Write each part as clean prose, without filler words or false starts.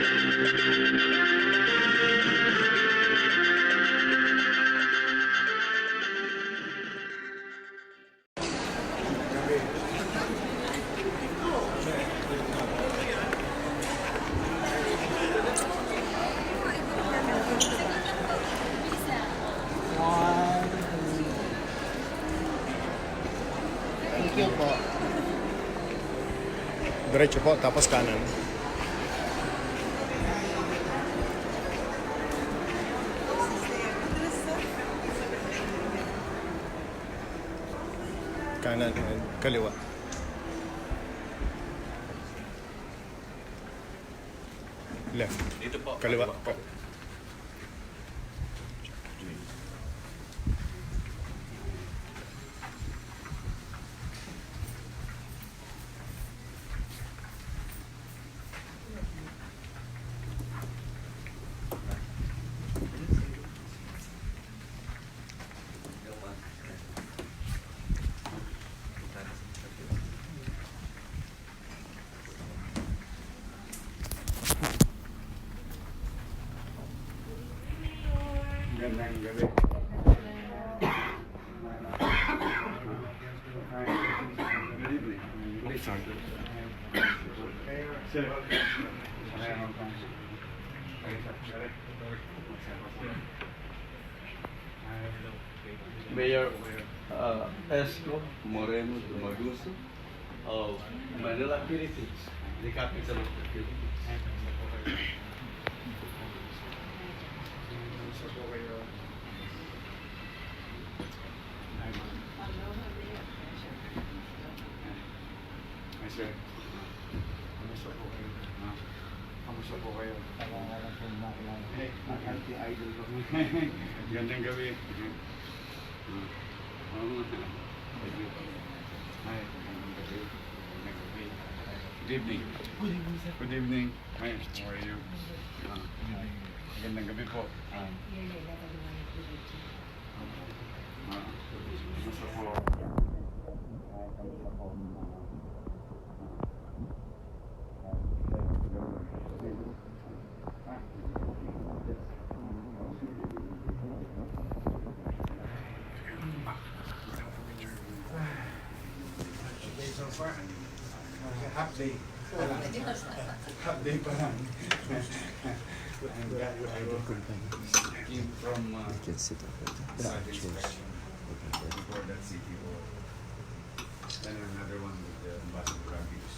Thank you po. Diretso po, tapos kanan. Kanan and kaliwa. Left. Dito po. Kaliwa. Gandang gabi. Good evening. Sir. Mayor Esco Moreno Dumaguso of Manila, Philippines, the capital of the Philippines. Sir. Kamusta po kayo? Kamusta po kayo? Anti-idol ko. Gandang gabi. Hi, gandang gabi. Good evening. Good evening. Hi, how are you? Gandang gabi po. Kamusta po? Kamusta po? Half day. Half day pa lang. Came from before that city or then another one with the ambassador abuse.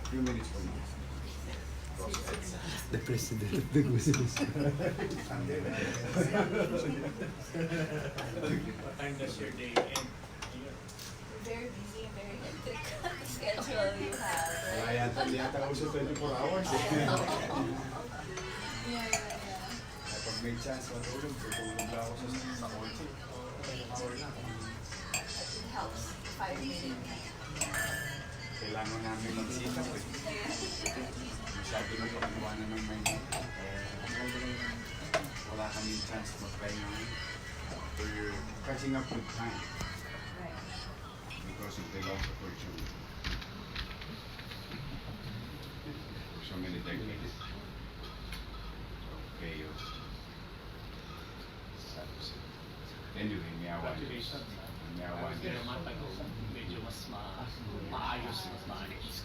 A few minutes from now. The president of the Guzi. What time does your day end? Very busy and very hectic schedule you have, right? Hindi yata uso 24 hours. Yeah. Kapag may chance matulog, tutulog lang ako sa kotse. Hour lang. It helps. 5 minutes. Kailangan namin magsikap eh. Masyado na pag-iwanan ng Maynila. Wala kaming chance magpahinga ngayon. We're catching up with time Right. because of the loss of opportunity. For so many decades. Chaos. Anyway, may awan. Congratulations. May awan. Pero matagal, medyo mas maayos, mas maayos.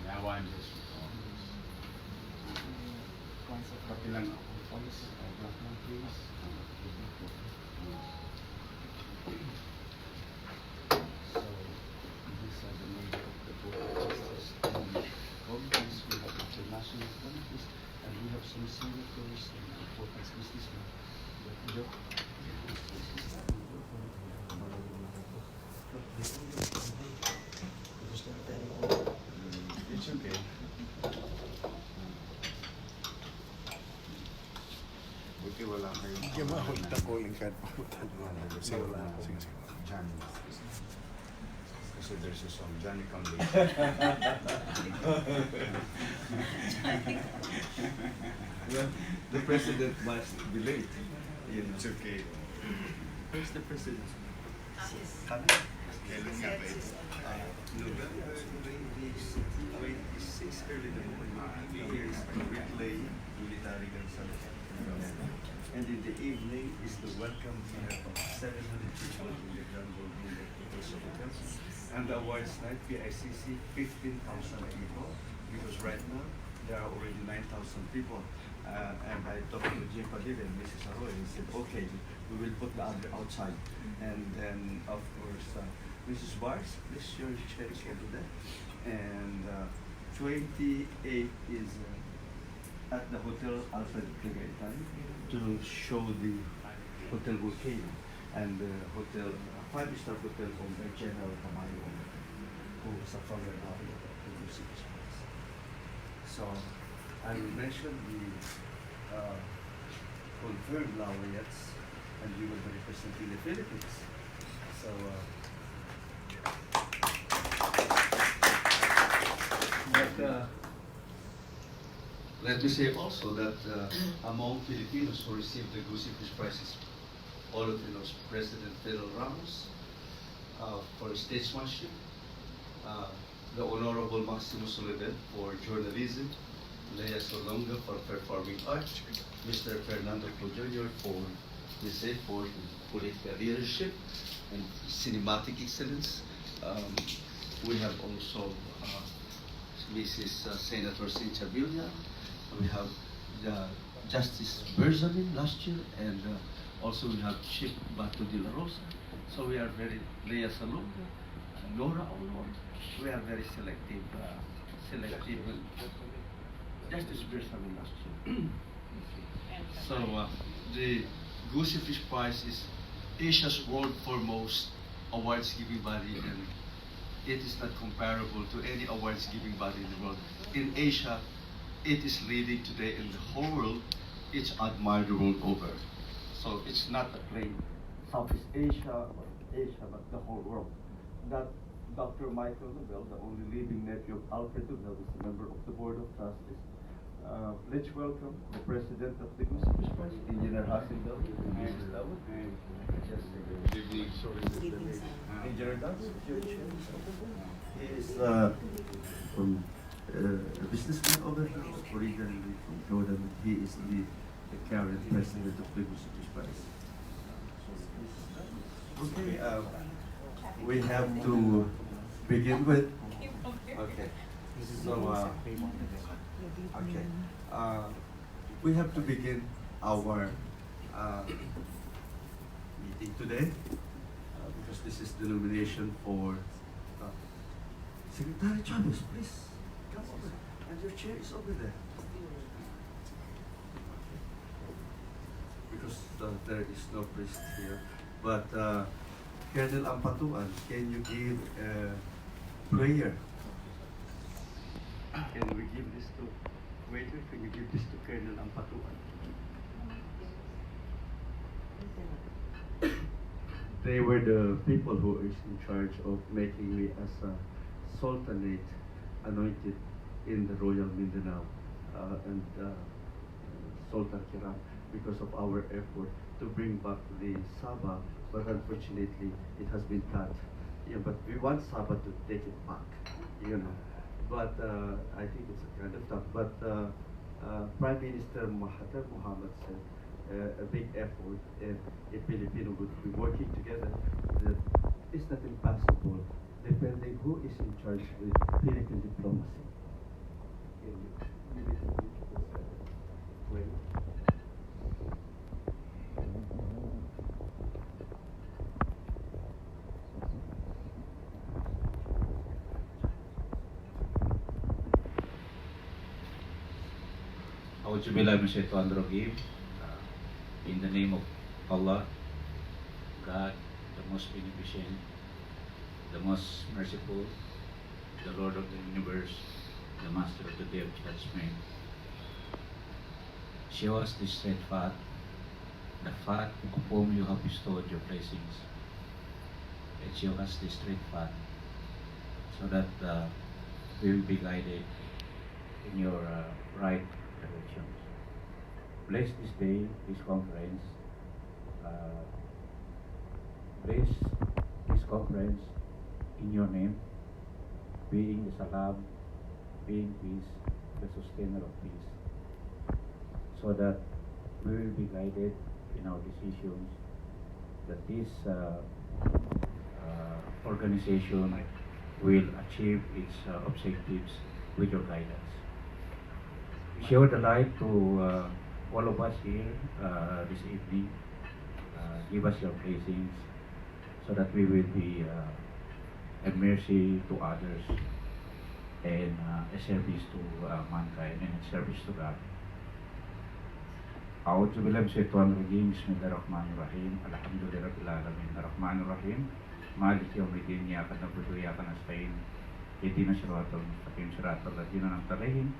May awan. Kapi lang ako. It's okay. Buti wala kayo. Hindi mo ako calling card pa. Sige, sige. Johnny. Kasi there's a song, Johnny Come Late. The president must be late. It's okay. Where's the president? November 26 early in the morning, here is the replay military consumption. And in the evening is the welcome dinner of 700 people in the Grand Ballroom of the House of the Council. And the awards night, PICC, 15,000 people, because right now there are already 9,000 people. And I talked to Jim Padilla and Mrs. Arroyo and said, okay, we will put the other outside. And then, of course, Mrs. Bars, please your chair is over there. And 28 is at the Hotel Alfred Tagaytay to show the Hotel Volcano and the hotel, five-star hotel owned by General Tamayo, who was a former governor of the Guzi. So I will mention the confirmed laureates, and you will be representing the Philippines. So let me say also that among Filipinos who received the Guzi Peace Prizes, all of you know President Fidel Ramos for statesmanship, the Honorable Maximo Soledad for journalism, Lea Solonga for performing arts, Mr. Fernando Po Jr. for political leadership and cinematic excellence. We have also Mrs. Senator Cynthia Villar. We have Justice Berzamin last year, and also we have Chief Bato de la Rosa. So we are very, Lea Salonga, Nora Olor. We are very selective. Justice Berzamin last year. So the Guzi Fish Prize is Asia's world foremost awards giving body, and it is not comparable to any awards giving body in the world. In Asia, it is leading today in the whole world. It's admired the world over. So it's not a plain Southeast Asia or Asia, but the whole world. That Dr. Michael Nobel, the only living nephew of Alfred Nobel, is a member of the Board of Trustees. Let's welcome the President of the Guzi Peace Prize, Engineer Hassan Dawood. Good evening. Engineer Dawood, your chair. He is from a businessman over here, originally from Jordan. He is the current president of the Guzi Peace Prize. Okay, we have to begin with. Okay, so okay, we have to begin our meeting today because this is the nomination for Secretary Chavez. Please come over, and your chair is over there. Because there is no priest here, but Colonel Ampatuan, can you give a prayer? Can we give this to waiter? Can you give this to Colonel Ampatuan? They were the people who is in charge of making me as a sultanate anointed in the Royal Mindanao and Sultan Kiram, because of our effort to bring back the Sabah, but unfortunately it has been cut. Yeah, but we want Sabah to take it back, you know. But I think it's a kind of tough. But Prime Minister Mahathir Mohamad said a big effort, and if Filipino would be working together, that it's not impossible, depending who is in charge with Philippine diplomacy. In the name of Allah, God, the most beneficent, the most merciful, the Lord of the universe, the Master of the Day of Judgment. Show us this red fat, the fat of whom you have bestowed your blessings. And show us this red fat, so that we will be guided in your right directions. Bless this day, this conference. Bless this conference in your name, being is a love, being peace, the sustainer of peace, so that we will be guided in our decisions, that this organization will achieve its objectives with your guidance. Show the light to all of us here this evening. Give us your blessings so that we will be a mercy to others and a service to mankind and a service to God. أعوذ بالله من الشيطان الرجيم بسم الله الرحمن الرحيم الحمد لله رب العالمين الرحمن الرحيم مالك يوم الدين إياك نعبد وإياك نستعين اهدنا الصراط المستقيم صراط الذين أنعمت عليهم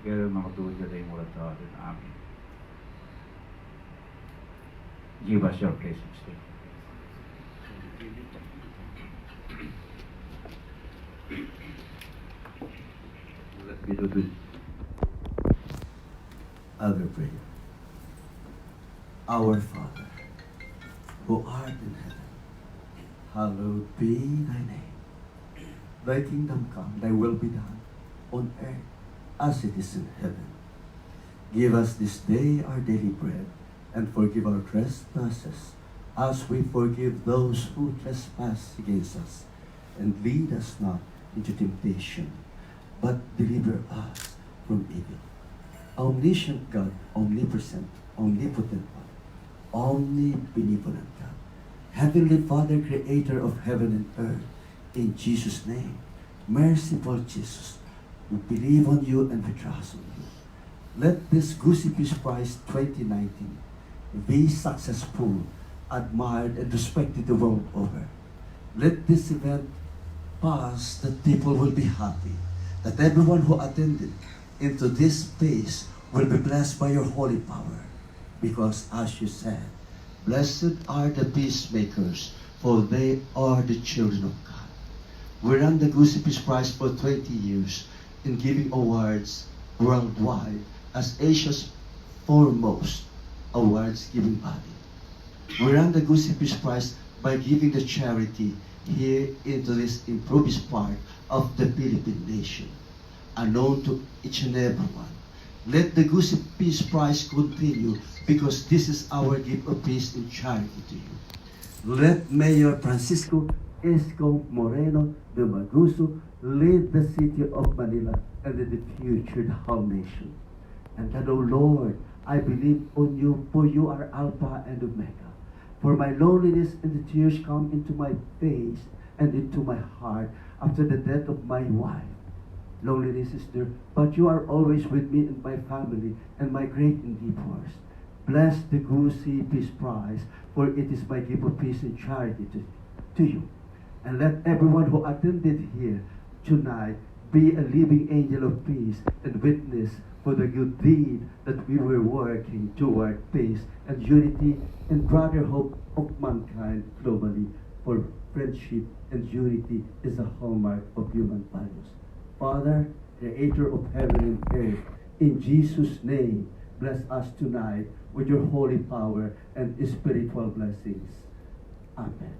غير المغضوب عليهم ولا الضالين آمين. Give us your blessings. Let me do the other prayer. Our Father, who art in heaven, hallowed be thy name. Thy kingdom come, thy will be done, on earth as it is in heaven. Give us this day our daily bread, and forgive our trespasses, as we forgive those who trespass against us. And lead us not into temptation, but deliver us from evil. Omniscient God, omnipresent, omnipotent one, omnibenevolent God, Heavenly Father, creator of heaven and earth, in Jesus' name, merciful Jesus, we believe on you and we trust on you. Let this Guzi Peace Prize 2019 be successful, admired, and respected the world over. Let this event pass that people will be happy, that everyone who attended into this space will be blessed by your holy power. Because as you said, blessed are the peacemakers, for they are the children of God. We ran the Guzi Peace Prize for 20 years in giving awards worldwide as Asia's foremost awards giving body. We ran the Guzi Peace Prize by giving the charity here into this impoverished part of the Philippine nation, unknown to each and everyone. Let the Guzi Peace Prize continue, because this is our gift of peace and charity to you. Let Mayor Francisco Esco Moreno de Maguso lead the city of Manila and in the future the whole nation. And that, O Lord, I believe on you, for you are Alpha and Omega. For my loneliness and the tears come into my face and into my heart after the death of my wife. Loneliness is there, but you are always with me and my family and my great and deep force. Bless the Guzi Peace Prize, for it is my gift of peace and charity to you. And let everyone who attended here tonight be a living angel of peace and witness for the good deed that we were working toward peace and unity and brotherhood of mankind globally, for friendship and unity is a hallmark of human values. Father, creator of heaven and earth, in Jesus' name, bless us tonight with your holy power and spiritual blessings. Amen.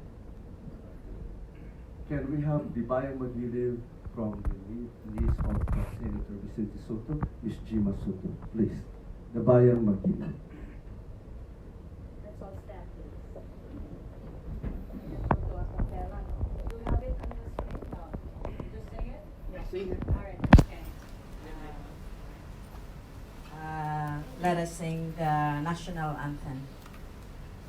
Can we have the Bayan Magiliw from the list of Senator Vicente Soto, Ms. Gima Soto, please. The Bayan Magiliw. Let's all stand, please. Do we have it on the screen? No. Just sing it? Yeah. Sing it. All right, okay. Let us sing the national anthem.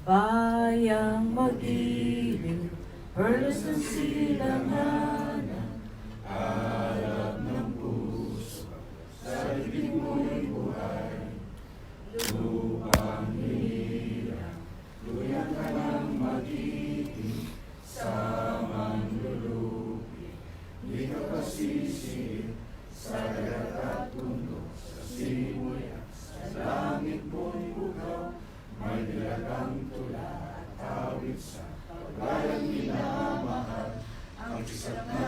Bayang Magiliw, perlas ng silanganan, harap ng puso, sa ibig mo'y buhay, lupang hirang, luyan ka ng magiting, sa manlulupi, di ka pasisir, sa dagat at bundok, sa simoy at sa langit mo'y bugaw, may nilagang tula at awit sa pagbayang minamahal, ang isa't na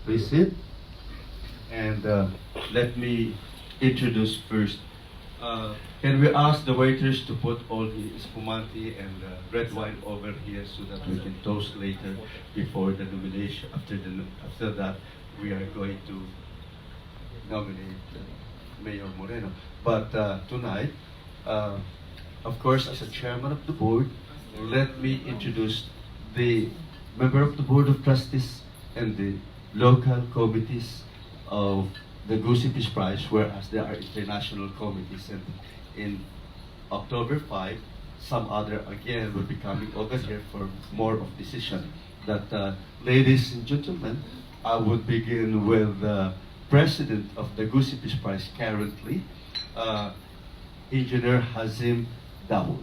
please sit. And let me introduce first. Can we ask the waiters to put all the spumante and red wine over here so that we can toast later before the nomination. After that, we are going to nominate Mayor Moreno. But tonight, of course, as a chairman of the board, let me introduce the member of the Board of Trustees and the local committees of the Guzi Peace Prize, whereas there are international committees. And in October 5, some other again will be coming over here for more of decision. That, ladies and gentlemen, I would begin with the president of the Guzi Peace Prize currently, Engineer Hazim Dawood.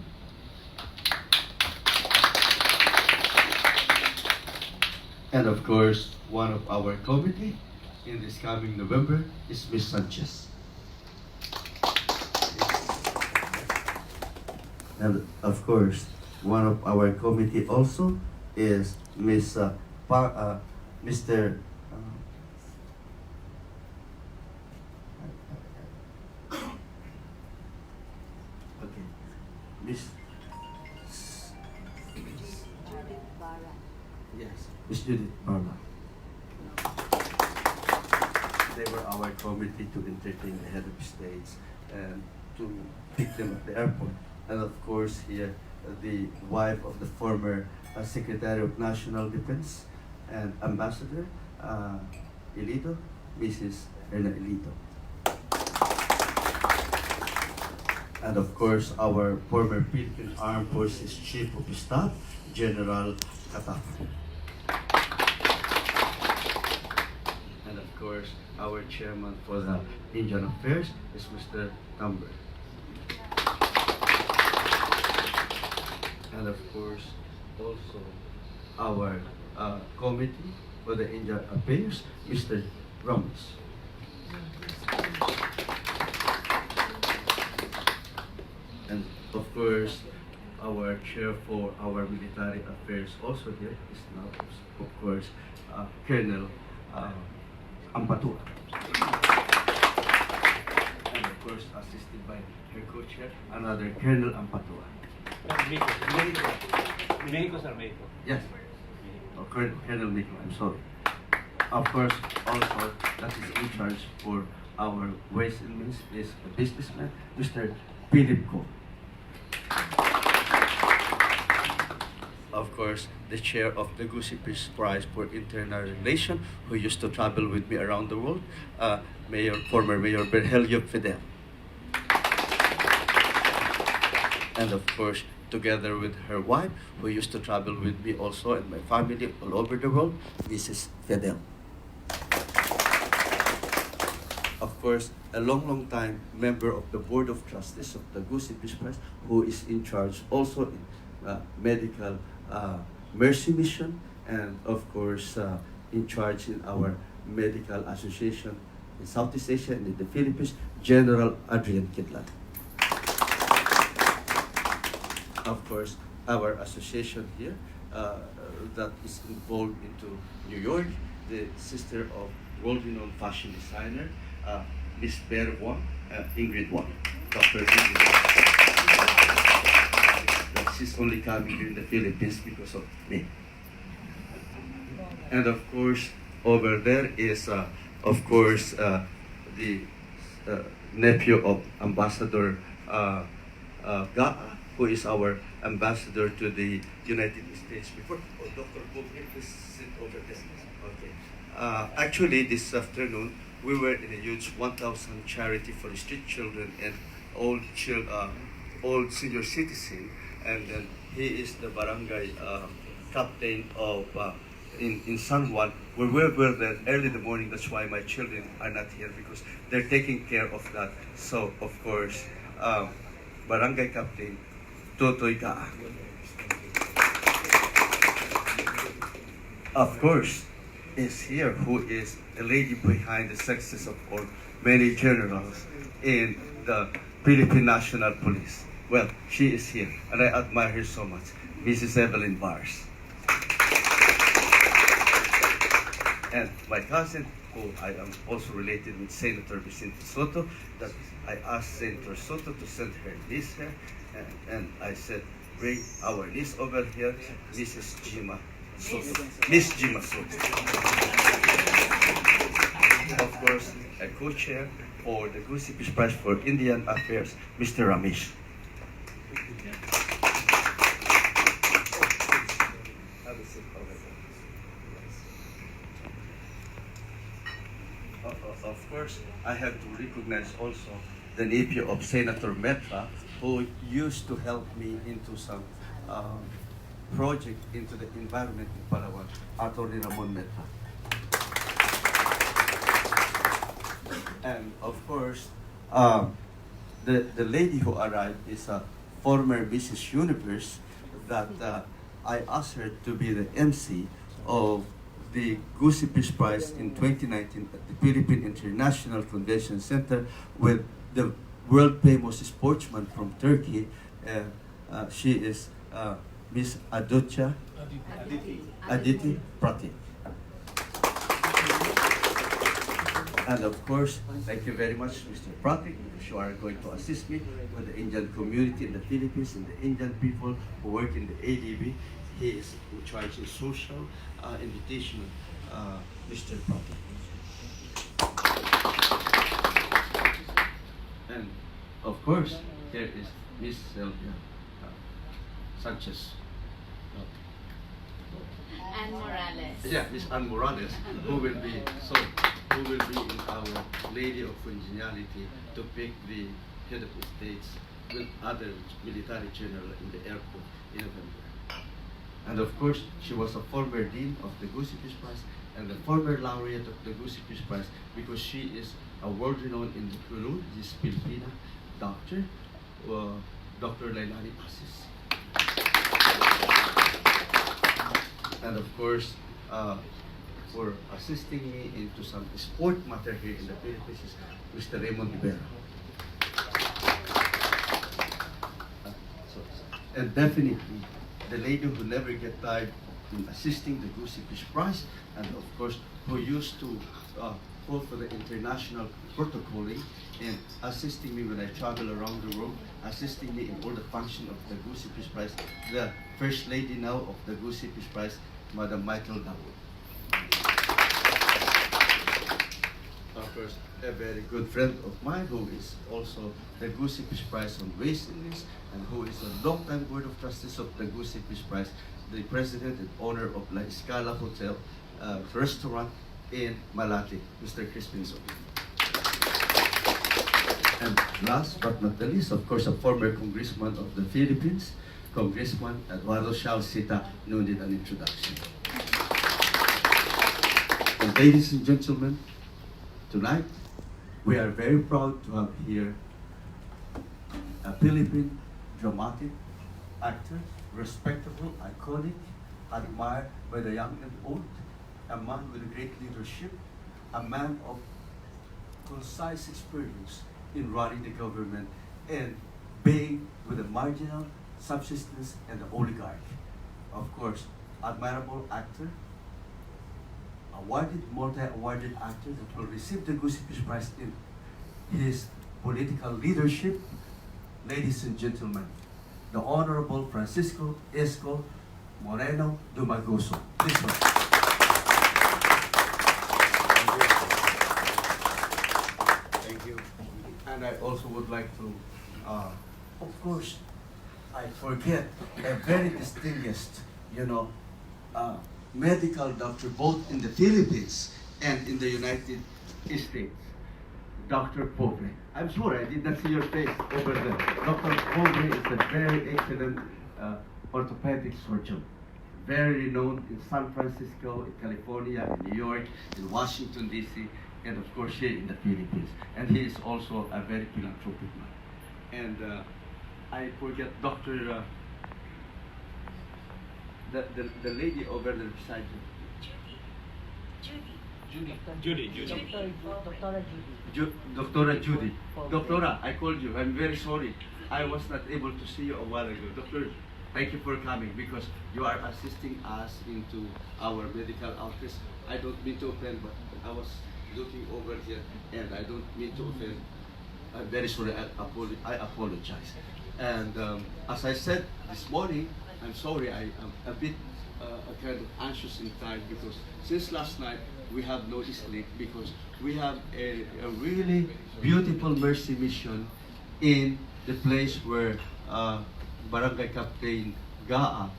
And of course, one of our committee in this coming November is Ms. Sanchez. And of course, one of our committee also is Mr. Okay, Miss. Yes, Miss Judith Barla. They were our committee to entertain the head of states and to pick them at the airport. And of course here, the wife of the former Secretary of National Defense and Ambassador Elito, Mrs. Erna Elito. And of course, our former Philippine Armed Forces Chief of Staff, General Kataf. And of course, our chairman for the Indian Affairs is Mr. Number. And of course, also our committee for the Indian Affairs, Mr. Ramos. And of course, our chair for our military affairs also here is now, of course, Colonel Ampatua. And of course, assisted by her co-chair, another Colonel Ampatua. Mexico, sir, Mexico. Yes. Oh, Colonel Miko, I'm sorry. Of course, also, that is in charge for our ways and means is a businessman, Mr. Philip Ko. Of course, the chair of the Guzi Peace Prize for Internal Relations, who used to travel with me around the world, former Mayor Berhelio Fidel. And of course, together with her wife, who used to travel with me also and my family all over the world, Mrs. Fidel. Of course, a long time member of the Board of Trustees of the Guzi Peace Prize, who is in charge also in medical mercy mission, and of course in charge in our medical association in Southeast Asia and in the Philippines, General Adrian Kidlan. Of course, our association here that is involved into New York, the sister of world-renowned fashion designer, Miss Bear Wong, Ingrid Wong, Dr. Ingrid Wong. She's only coming here in the Philippines because of me. And of course, over there is, of course, the nephew of Ambassador Gaa, who is our ambassador to the United States before. Oh, Dr. Bob, please sit over this. Okay. Actually, this afternoon, we were in a huge 1,000 charity for street children and old senior citizen, and then he is the barangay captain of in San Juan, where we were there early in the morning. That's why my children are not here, because they're taking care of that. So of course, barangay captain Totoy Kaa. Of course, is here, who is the lady behind the success of all many generals in the Philippine National Police. Well, she is here, and I admire her so much, Mrs. Evelyn Bars. And my cousin, who I am also related with Senator Vicente Soto, that I asked Senator Soto to send her niece here, and I said, bring our niece over here, Mrs. Jima Soto. Miss Jima Soto. Of course, a co-chair for the Guzi Peace Prize for Indian Affairs, Mr. Ramesh. Of course, I have to recognize also the nephew of Senator Metra, who used to help me into some project into the environment in Palawan, Atty. Ramon Metra. And of course, the lady who arrived is a former Mrs. Universe that I asked her to be the MC of the Guzi Peace Prize in 2019 at the Philippine International Convention Center with the world famous sportsman from Turkey. She is Miss Aditi Pratik. And of course, thank you very much, Mr. Pratik, because you are going to assist me with the Indian community in the Philippines and the Indian people who work in the ADB. He is in charge of social invitation, Mr. Pratik. And of course, there is Miss Sylvia Sanchez. And Morales. Yeah, Miss Anne Morales, who will be in our Lady of Congeniality to pick the head of the states with other military general in the airport in November. And of course, she was a former dean of the Guzi Peace Prize and the former laureate of the Guzi Peace Prize because she is a world-renowned endocrinologist, this Filipina doctor, Dr. Lailani Asis. And of course, for assisting me into some sport matter here in the Philippines is Mr. Raymond Rivera. And definitely, the lady who never get tired in assisting the Guzi Peace Prize, and of course, who used to call for the international protocoling and assisting me when I travel around the world, assisting me in all the function of the Guzi Peace Prize, the First Lady now of the Guzi Peace Prize, Madam Michael Dawood. Of course, a very good friend of mine who is also the Guzi Peace Prize on Waste and Means and who is a long-time Board of Trustees of the Guzi Peace Prize, the president and owner of La Escala Hotel restaurant in Malate, Mr. Crispin Soto. And last but not the least, of course, a former congressman of the Philippines, Congressman Eduardo Shalcita, no need an introduction. And ladies and gentlemen, tonight we are very proud to have here a Philippine dramatic actor, respectable, iconic, admired by the young and old, a man with great leadership, a man of concise experience in running the government and being with the marginal, subsistence, and the oligarch. Of course, admirable actor, awarded, multi-awarded actor that will receive the Guzi Peace Prize in his political leadership. Ladies and gentlemen, the Honorable Francisco Esco Moreno Dumagoso. Please welcome. Thank you. And I also would like to, of course, I forget a very distinguished, medical doctor both in the Philippines and in the United States, Dr. Pobre. I'm sorry, I did not see your face over there. Dr. Pobre is a very excellent orthopedic surgeon, very renowned in San Francisco, in California, in New York, in Washington, D.C., and of course here in the Philippines. And he is also a very philanthropic man. And I forget Dr. The lady over there beside you. Judy. Doctora Judy. Doctora, I called you. I'm very sorry. I was not able to see you a while ago. Doctor Thank you for coming because you are assisting us into our medical outreach. I don't mean to offend, but I was looking over here and I don't mean to offend. I'm very sorry, I apologize. And as I said this morning, I'm sorry, I am a bit kind of anxious and tired because since last night we have no sleep because we have a really beautiful mercy mission in the place where Barangay Captain Gaa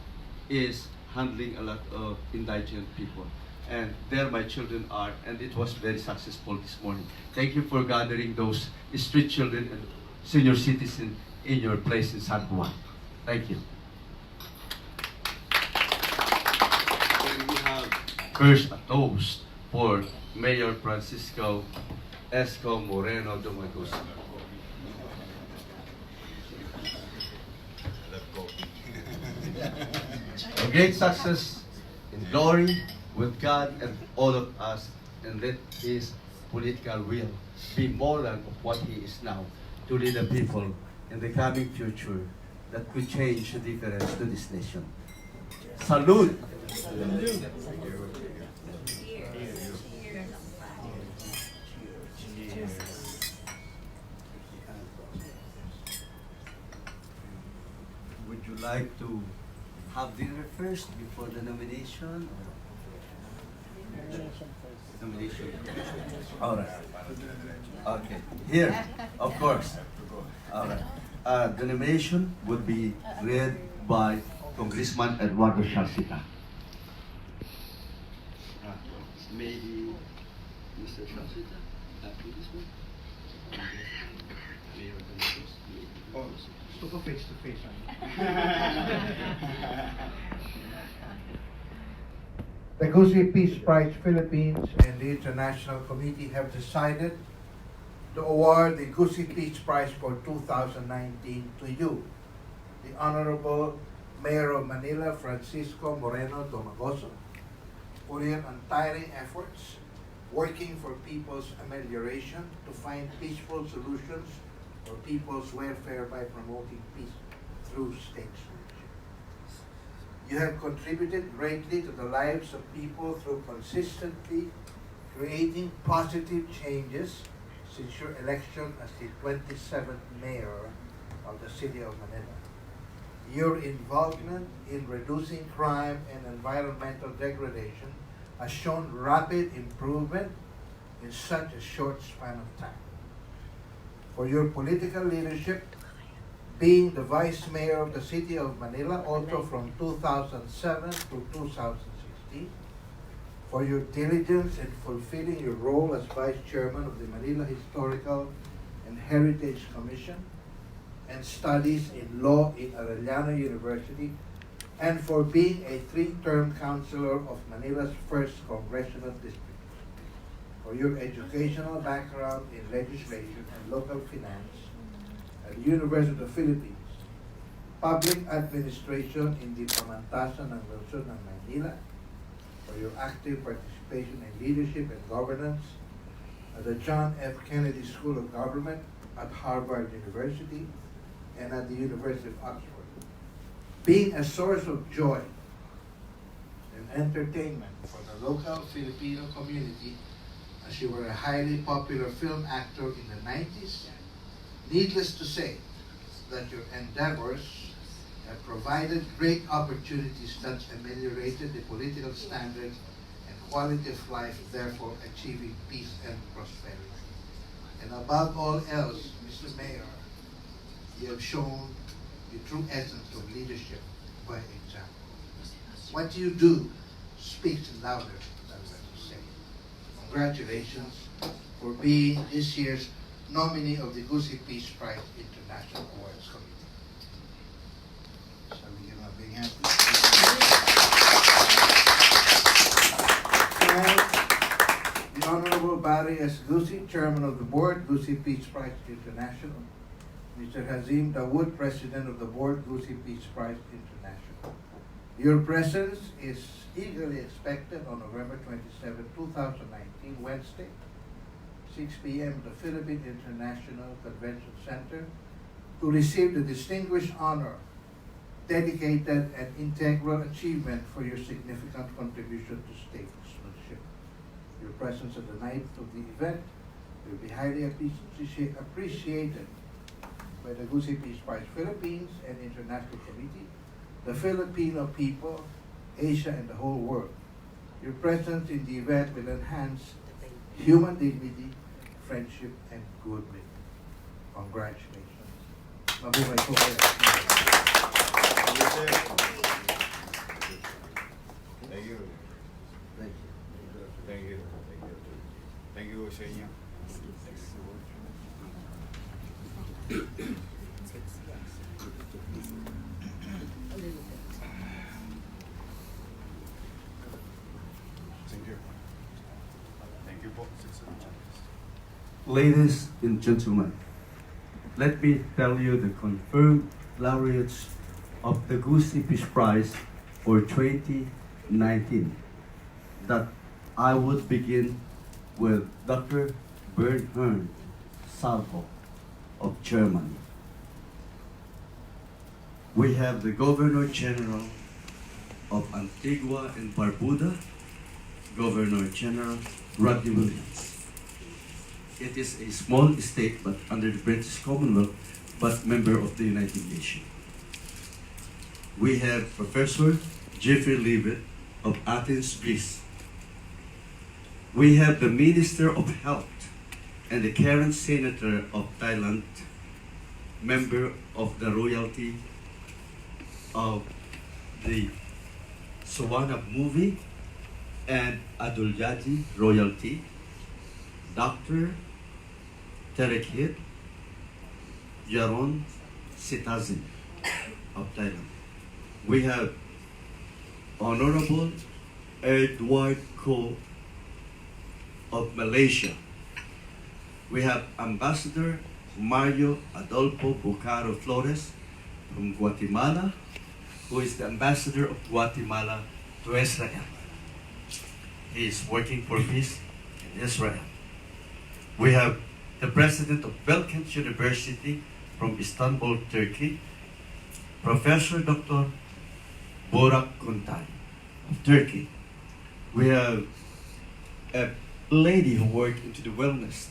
is handling a lot of indigent people. And there my children are, and it was very successful this morning. Thank you for gathering those street children and senior citizens in your place in San Juan. Thank you. And we have first a toast for Mayor Francisco Esco Moreno Dumagosa. A great success in glory with God and all of us, and let his political will be more than what he is now to lead the people in the coming future that could change the difference to this nation. Salute! Would you like to have dinner first before the nomination? Nomination. All right. Okay. Here, of course. All right. The nomination would be read by Congressman Eduardo Shalcita. Maybe Mr. Shalcita, Congressman. Mayor Domingos. Gusto ko face to face. The Guzi Peace Prize Philippines and the International Committee have decided to award the Guzi Peace Prize for 2019 to you, the Honorable Mayor of Manila, Francisco Moreno Domagoso, for your untiring efforts working for people's amelioration to find peaceful solutions for people's welfare by promoting peace through state solutions. You have contributed greatly to the lives of people through consistently creating positive changes since your election as the 27th mayor of the city of Manila. Your involvement in reducing crime and environmental degradation has shown rapid improvement in such a short span of time. For your political leadership, being the vice mayor of the city of Manila also from 2007 to 2016, for your diligence in fulfilling your role as vice chairman of the Manila Historical and Heritage Commission, and studies in law in Arellano University, and for being a 3-term councilor of Manila's 1st Congressional District. For your educational background in legislation and local finance at the University of the Philippines, public administration in the Pamantasan and Luzon and Manila, for your active participation in leadership and governance at the John F. Kennedy School of Government at Harvard University and at the University of Oxford, being a source of joy and entertainment for the local Filipino community as you were a highly popular film actor in the 90s. Needless to say that your endeavors have provided great opportunities that ameliorated the political standards and quality of life, therefore achieving peace and prosperity. And above all else, Mr. Mayor, you have shown the true essence of leadership by example. What you do speaks louder than what you say. Congratulations for being this year's nominee of the Guzi Peace Prize International Awards Committee. Shall we give him a big hand? And the Honorable Barry S. Guzi, Chairman of the Board, Guzi Peace Prize International. Mr. Hazim Dawood, President of the Board, Guzi Peace Prize International. Your presence is eagerly expected on November 27, 2019, Wednesday, 6 p.m. at the Philippine International Convention Center to receive the distinguished honor dedicated and integral achievement for your significant contribution to statesmanship. Your presence at the night of the event will be highly appreciated by the Guzi Peace Prize Philippines and International Committee, the Filipino people, Asia, and the whole world. Your presence in the event will enhance human dignity, friendship, and goodwill. Congratulations. Mabuhay po kayo. Thank you, sir. Thank you. Thank you. Thank you. Thank you. Thank you sa inyo. Thank you. Thank you po. Ladies and gentlemen, let me tell you the confirmed laureates of the Guzi Peace Prize for 2019. That I would begin with Dr. Bernhard Salvo of Germany. We have the Governor General of Antigua and Barbuda, Governor General Rodney Williams. It is a small state but under the British Commonwealth, but member of the United Nations. We have Professor Jeffrey Leavitt of Athens, Greece. We have the Minister of Health and the current Senator of Thailand, member of the royalty of the Sawana movie and Adulyadji royalty, Dr. Terekhit Yaron Sitazin of Thailand. We have Honorable Edward Ko of Malaysia. We have Ambassador Mario Adolfo Bucaro Flores from Guatemala, who is the ambassador of Guatemala to Israel. He is working for peace in Israel. We have the president of Belkent University from Istanbul, Turkey, Professor Dr. Burak Kuntay of Turkey. We have a lady who worked into the wellness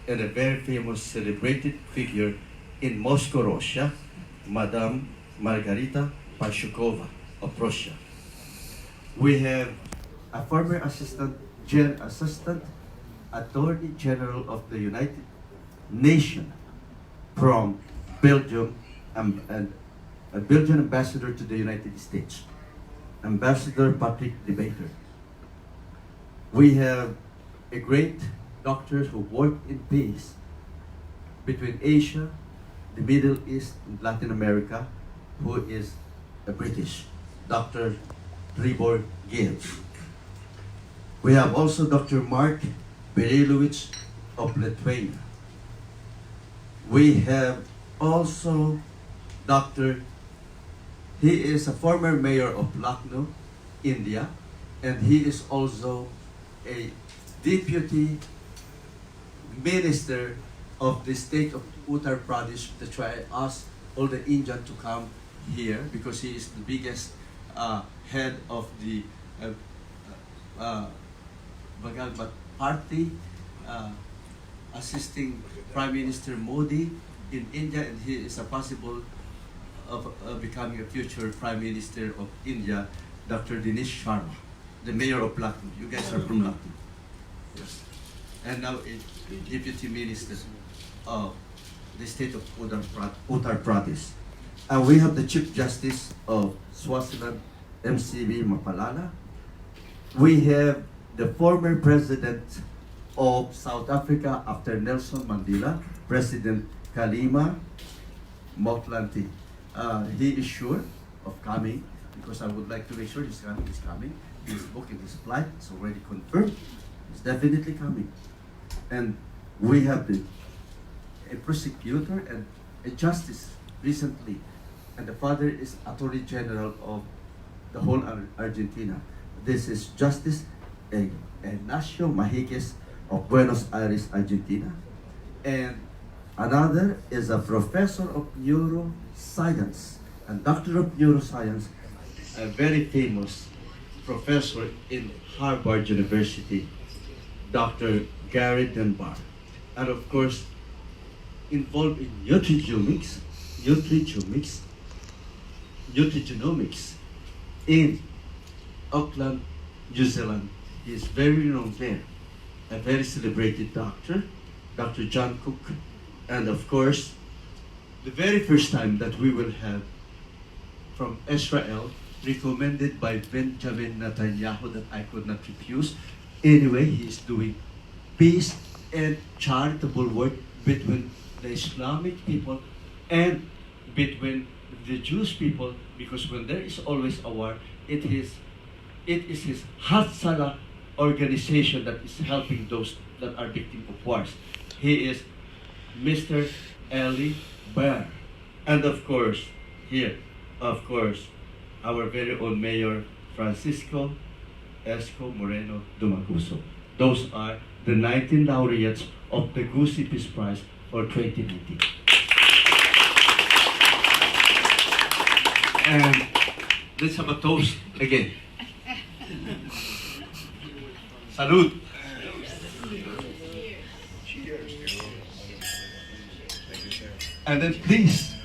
and a very famous celebrated figure in Moscow, Russia, Madame Margarita Pashukova of Russia. We have a former assistant Attorney General of the United Nations from Belgium and a Belgian ambassador to the United States, Ambassador Patrick Debater. We have a great doctor who worked in peace between Asia, the Middle East, and Latin America, who is a British, Dr. Tribor Gibbs. We have also Dr. Mark Berilowicz of Lithuania. We have also he is a former mayor of Lucknow, India, and he is also a deputy minister of the state of Uttar Pradesh. That's why I asked all the Indians to come here because he is the biggest head of the Bagalbat party, assisting Prime Minister Modi in India, and he is a possible of becoming a future Prime Minister of India, Dr. Dinesh Sharma, the mayor of Lucknow. You guys are from Lucknow. Yes. And now a deputy minister of the state of Uttar Pradesh. And we have the Chief Justice of Swaziland, MCB Mapalala. We have the former president of South Africa after Nelson Mandela, President Kgalema Motlanthe. He is sure of coming because I would like to make sure he's coming. He's booking his flight, it's already confirmed. He's definitely coming. And we have a prosecutor and a justice recently, and the father is Attorney General of the whole Argentina. This is Justice Ignacio Mahiques of Buenos Aires, Argentina. And another is a professor of neuroscience and Doctor of Neuroscience, a very famous professor in Harvard University, Dr. Gary Dunbar. And of course, involved in nutrigenomics in Auckland, New Zealand. He is very renowned there. A very celebrated doctor, Dr. John Cook. And of course, the very first time that we will have from Israel, recommended by Benjamin Netanyahu, that I could not refuse. Anyway, he is doing peace and charitable work between the Islamic people and between the Jewish people, because when there is always a war, it is his Hatzalah organization that is helping those that are victims of wars. He is Mr. Eli Bear. And of course, here, of course, our very own Mayor Francisco Esco Moreno Dumaguso. Those are the 19 laureates of the Guzi Peace Prize for 2019. And let's have a toast again. Salud. And then please,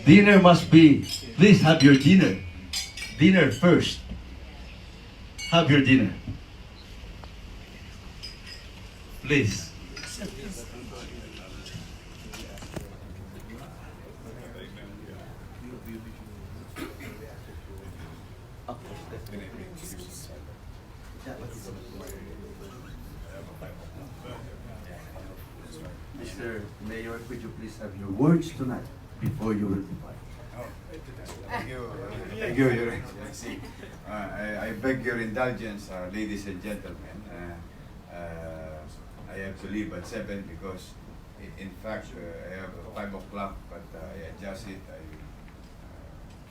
dinner must be, please have your dinner. Dinner first. Have your dinner. Please. Mr. Mayor, could you please have your words tonight before you will depart? Thank you, Your Excellency. I beg your indulgence, ladies and gentlemen. I have to leave at 7 because, in fact, I have 5 o'clock, but I adjusted. I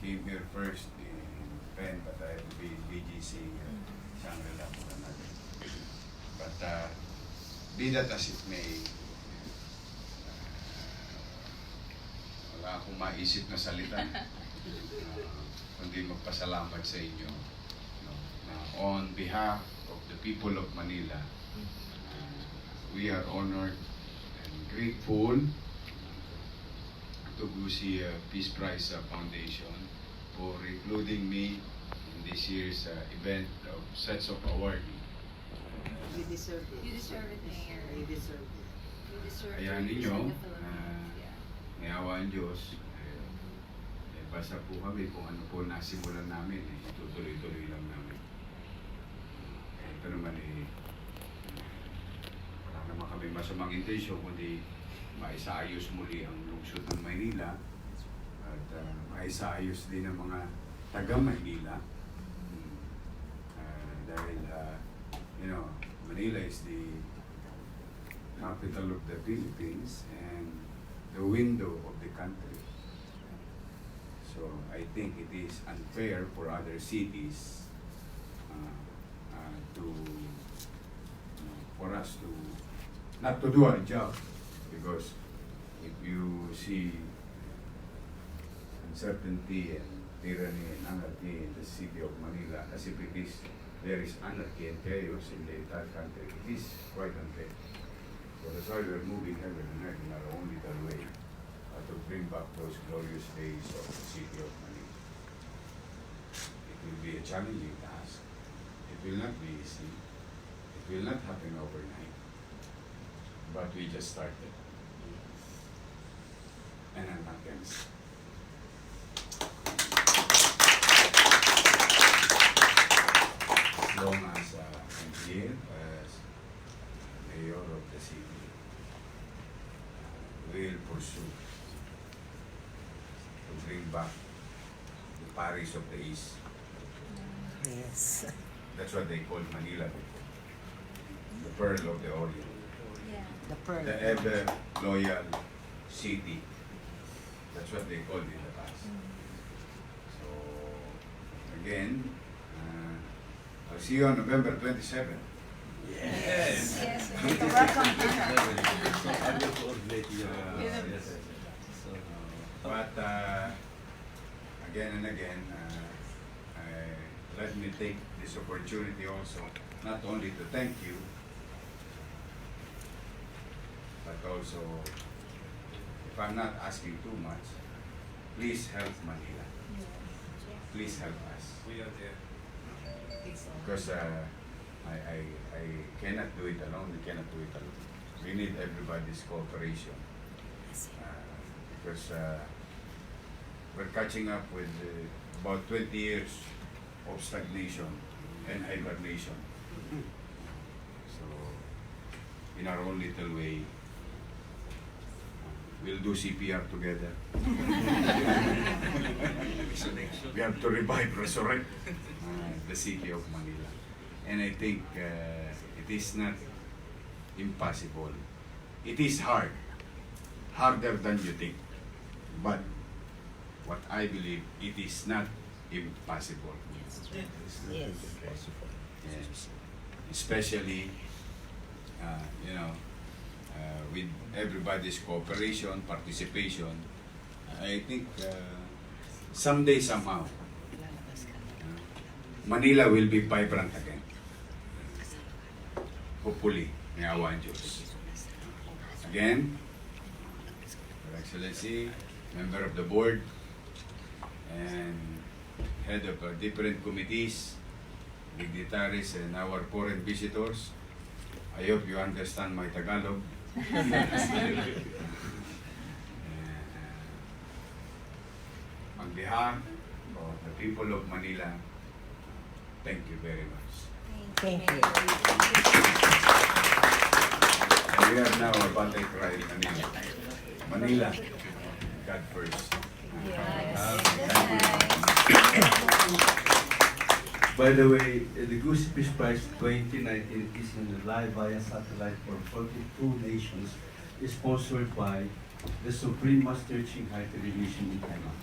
came here first in Penn, but I have to be in BGC, Shangri-La. But be that as it may, wala akong maisip na salita. Kundi magpasalamat sa inyo. On behalf of the people of Manila, we are honored and grateful to Guzi Peace Prize Foundation for including me in this year's event of sets of award. You deserve it. You deserve it, Mayor. You deserve it. You deserve it. Kaya ninyo, niyawa ang Diyos, basta po kami kung ano po nasimulan namin, itutuloy-tuloy lang namin. Ito naman wala naman kami masamang intensyon, kundi maisaayos muli ang lungsod ng Maynila at maisaayos din ang mga taga-Maynila. Dahil, Manila is the capital of the Philippines and the window of the country. So I think it is unfair for other cities for us to not to do our job, because if you see uncertainty and tyranny and anarchy in the city of Manila, as if there is anarchy and chaos in the entire country, it is quite unfair. So that's why we're moving heaven and earth in our own little way to bring back those glorious days of the city of Manila. It will be a challenging task. It will not be easy. It will not happen overnight. But we just started. And I'm not going to stop. As long as I'm here as mayor of the city, we'll pursue to bring back the Paris of the East. Yes. That's what they called Manila before. The Pearl of the Orient. Yeah. The pearl. The ever loyal city. That's what they called it in the past. So, again, I'll see you on November 27. Yes. Yes. But again and again, let me take this opportunity also, not only to thank you, but also, if I'm not asking too much, please help Manila. Please help us. We are there. Because I cannot do it alone. We cannot do it alone. We need everybody's cooperation. Because we're catching up with about 20 years of stagnation and hibernation. So, in our own little way, we'll do CPR together. We have to revive, resurrect the city of Manila. And I think it is not impossible. It is hard, harder than you think. But what I believe, it is not impossible. Yes. Yes. Especially, with everybody's cooperation, participation, I think someday, somehow, Manila will be vibrant again. Hopefully, may awa ang Diyos. Again, Your Excellency, member of the board, and head of different committees, dignitaries, and our foreign visitors, I hope you understand my Tagalog. On behalf of the people of Manila, thank you very much. Thank you. And we are now about to cry Manila. Manila, God first. By the way, the Guzi Peace Prize 2019 is in live via satellite for 42 nations, is sponsored by the Supreme Master Qinghai Television in Taiwan.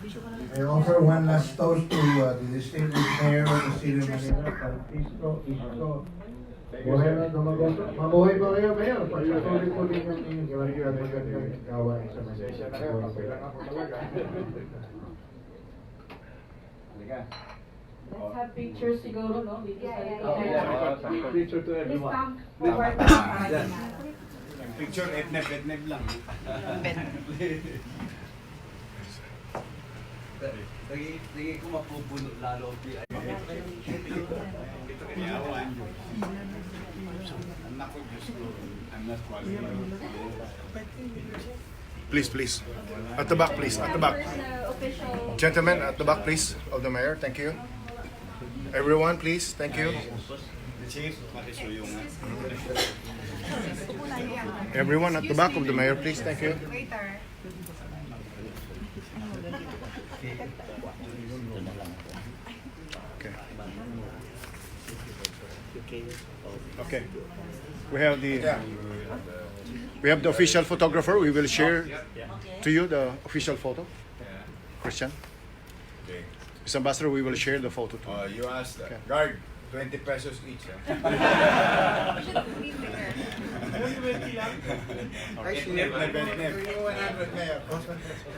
I offer one last toast to the distinguished mayor of the city of Manila, Francisco Isko. Mabuhay po kayo, Mayor. Pagkatuloy po din yung inyong magandang gawain sa Manila. Let's have pictures siguro, no? Dito sa likod. Picture to Please everyone. come forward para Yan. Picture, etneb lang. Lagi ko mapupuno lalo. Please, please. At the back, please. At the back. Gentlemen, at the back, please, of the mayor. Thank you. Everyone, please. Thank you. Everyone at the back of the mayor, please. Thank you. Okay. Okay. We have the official photographer. We will share to you the official photo. Christian. Okay. Mr. Ambassador, we will share the photo too. You asked, Okay. guard, 20 pesos each.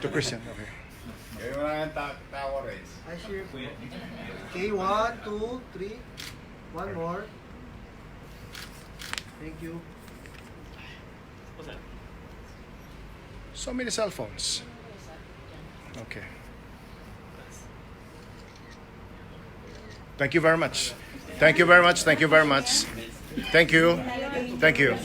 To Christian. Okay. Kayo na ang tawa rates. I share. Okay, 1, 2, 3. One more. Thank you. So many cell phones. Okay. Thank you very much. Thank you very much. Thank you very much. Thank you. Thank you.